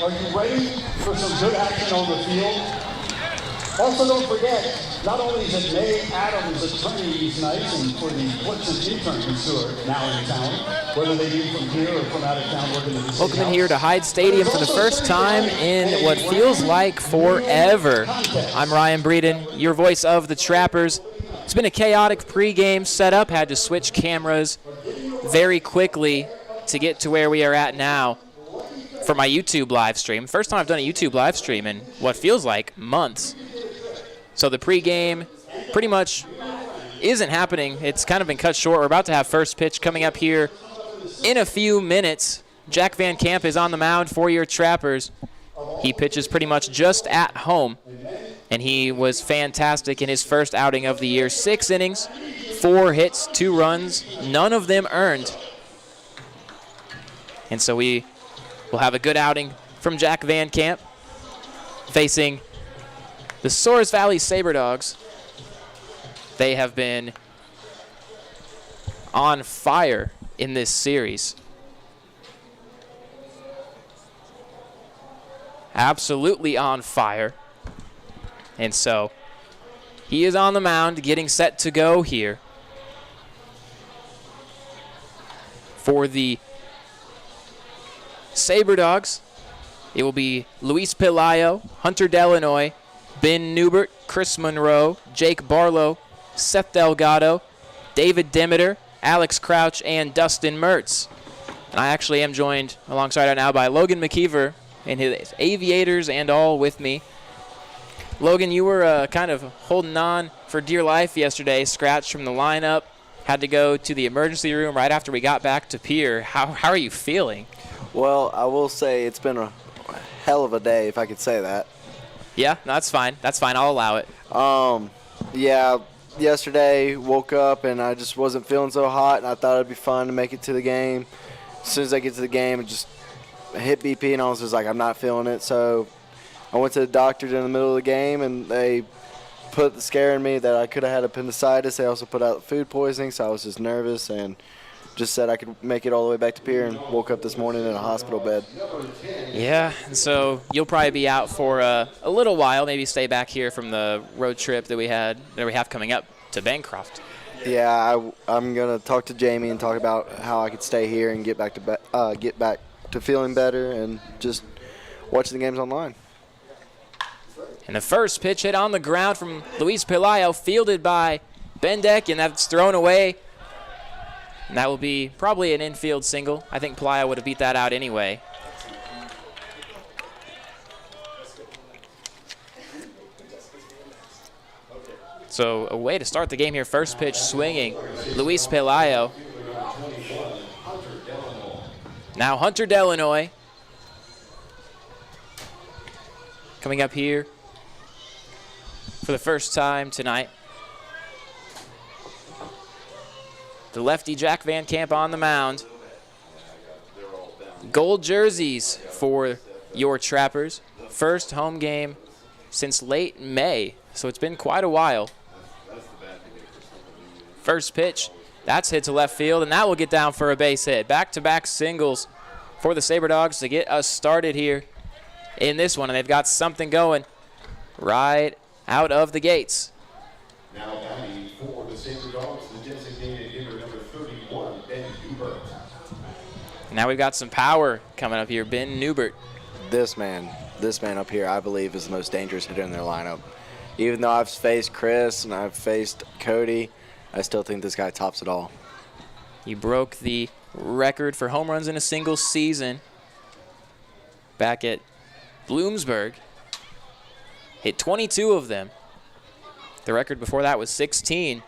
Are you ready for some good action on the field? Also, don't forget, not only is it May Adams' attorney's night and for the Woodson interns who are now in town, whether they be from here or from out of town working in the Welcome in here to Hyde Stadium for the first time in what feels like forever. I'm Ryan Breeden, your voice of the Trappers. It's been a chaotic pregame setup. Had to switch cameras very quickly to get to where we are at now for my YouTube live stream. First time I've done a YouTube live stream in what feels like months. So the pregame pretty much isn't happening. It's kind of been cut short. We're about to have first pitch coming up here in a few minutes. Jack Van Camp is on the mound for your Trappers. He pitches pretty much just at home, and he was fantastic in his first outing of the year. 6 innings, 4 hits, 2 runs, none of them earned. And so we will have a good outing from Jack Van Camp facing the Souris Valley Sabre Dogs. They have been on fire in this series. Absolutely on fire. And so he is on the mound getting set to go here for the Sabre Dogs. It will be Luis Pelayo, Hunter Delanoy, Ben Newbert, Chris Monroe, Jake Barlow, Seth Delgado, David Demeter, Alex Crouch, and Dustin Mertz. And I actually am joined alongside right now by Logan McKeever and his aviators and all with me. Logan, you were kind of holding on for dear life yesterday, scratched from the lineup, had to go to the emergency room right after we got back to Pierre. How are you feeling? Well, I will say it's been a hell of a day, if I could say that. Yeah, no, that's fine. That's fine. I'll allow it. Yeah, yesterday woke up and I just wasn't feeling so hot, and I thought it'd be fun to make it to the game. As soon as I get to the game, it just hit BP, and I was just like, I'm not feeling it. So I went to the doctor in the middle of the game, and they put the scare in me that I could have had appendicitis. They also put out food poisoning, so I was just nervous and just said I could make it all the way back to Pierre, and woke up this morning in a hospital bed. Yeah, and so you'll probably be out for a little while, maybe stay back here from the road trip that we have coming up to Bancroft. Yeah, I'm going to talk to Jamie and talk about how I could stay here and get back to feeling better and just watching the games online. And the first pitch hit on the ground from Luis Pelayo, fielded by Bendeck, and that's thrown away. And that will be probably an infield single. I think Pelayo would have beat that out anyway. So a way to start the game here. First pitch swinging, Luis Pelayo. Now Hunter Delanoy coming up here for the first time tonight. The lefty Jack Van Camp on the mound. Gold jerseys for your Trappers. First home game since late May, so it's been quite a while. First pitch, that's hit to left field, and that will get down for a base hit. Back-to-back singles for the Sabre Dogs to get us started here in this one, and they've got something going right out of the gates. Now batting for the Sabre Dogs, the designated hitter number 31, Ben Newbert. Now we've got some power coming up here. Ben Newbert. This man up here, I believe, is the most dangerous hitter in their lineup. Even though I've faced Chris and I've faced Cody, I still think this guy tops it all. He broke the record for home runs in a single season back at Bloomsburg. Hit 22 of them. The record before that was 16.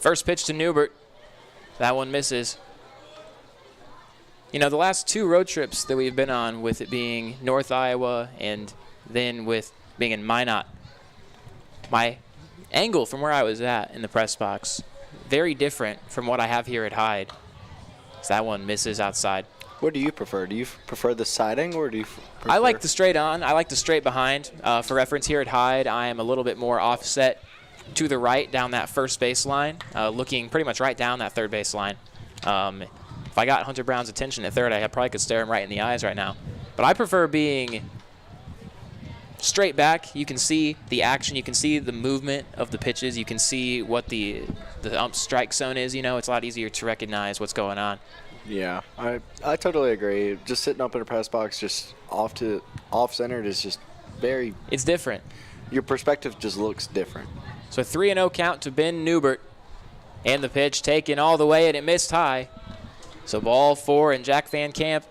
First pitch to Newbert. That one misses. You know, the last 2 road trips that we've been on, with it being North Iowa and then with being in Minot, my angle from where I was at in the press box, very different from what I have here at Hyde. So that one misses outside. What do you prefer? Do you prefer the siding, or do you prefer? I like the straight on. I like the straight behind. For reference, here at Hyde, I am a little bit more offset to the right down that first base line, looking pretty much right down that third base line. If I got Hunter Brown's attention at third, I probably could stare him right in the eyes right now. But I prefer being straight back. You can see the action. You can see the movement of the pitches. You can see what the ump strike zone is. You know, it's a lot easier to recognize what's going on. Yeah, I totally agree. Just sitting up in a press box, just off-centered is just very. It's different. Your perspective just looks different. So 3-0 count to Ben Newbert. And the pitch taken all the way, and it missed high. So ball 4, and Jack Van Camp,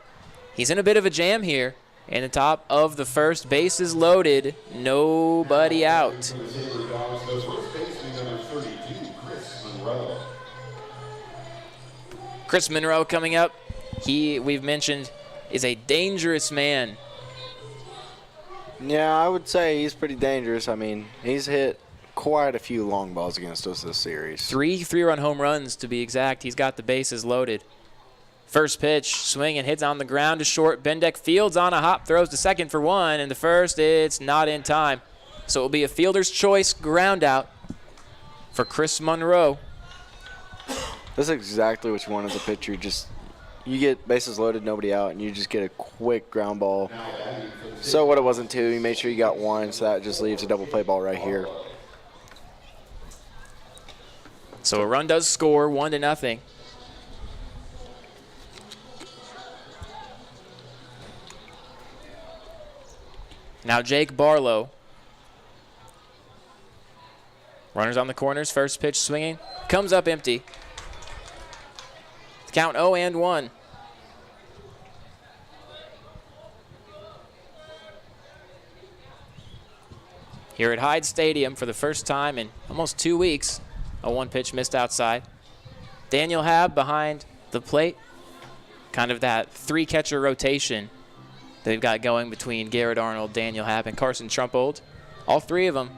he's in a bit of a jam here. In the top of the first, bases loaded, nobody out. For the Sabre Dogs, the first baseman, number 32, Chris Monroe. Chris Monroe coming up. We've mentioned, is a dangerous man. Yeah, I would say he's pretty dangerous. I mean, he's hit quite a few long balls against us this series. 3 three-run home runs, to be exact. He's got the bases loaded. First pitch, swing and hits on the ground to short. Bendeck fields on a hop, throws to second for 1, and the first, it's not in time. So it will be a fielder's choice ground out for Chris Monroe. This is exactly what you want as a pitcher. Just you get bases loaded, nobody out, and you just get a quick ground ball. So what it wasn't 2, you made sure you got 1, so that just leaves a double play ball right here. So a run does score, 1-0. Now Jake Barlow. Runners on the corners, first pitch swinging. Comes up empty. Count 0-1. Here at Hyde Stadium for the first time in almost 2 weeks. A 1-pitch missed outside. Daniel Hab behind the plate. Kind of that 3-catcher rotation they've got going between Garrett Arnold, Daniel Hab, and Carson Trumpold. All 3 of them.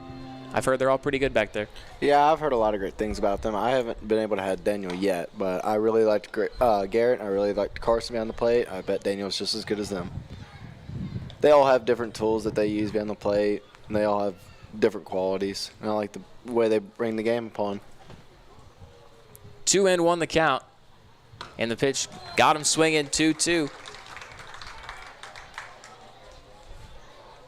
I've heard they're all pretty good back there. Yeah, I've heard a lot of great things about them. I haven't been able to have Daniel yet, but I really liked Garrett. I really liked Carson behind the plate. I bet Daniel's just as good as them. They all have different tools that they use behind the plate, and they all have different qualities. And I like the way they bring the game upon. 2-1 the count. And the pitch got him swinging 2-2.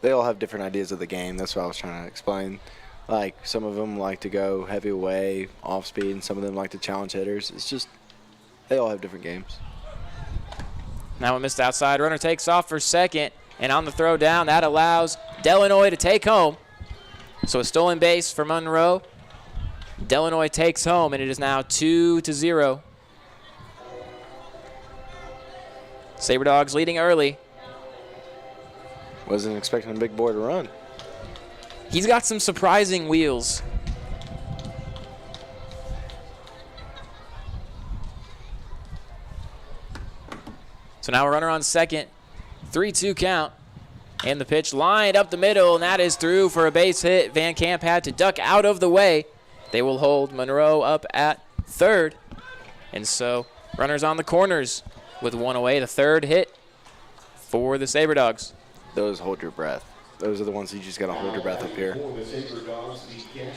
They all have different ideas of the game. That's what I was trying to explain. Like, some of them like to go heavy away, off speed, and some of them like to challenge hitters. It's just, they all have different games. Now a missed outside. Runner takes off for second. And on the throw down, that allows Delanoy to take home. So a stolen base for Monroe. Delanoy takes home, and it is now 2-0. Sabre Dogs leading early. Wasn't expecting a big boy to run. He's got some surprising wheels. So now a runner on second. 3-2 count. And the pitch lined up the middle, and that is through for a base hit. Van Camp had to duck out of the way. They will hold Monroe up at third. And so runners on the corners with 1 away. The third hit for the Sabre Dogs. Those hold your breath. Those are the ones you just got to hold your breath up here. For the Sabre Dogs, the catcher,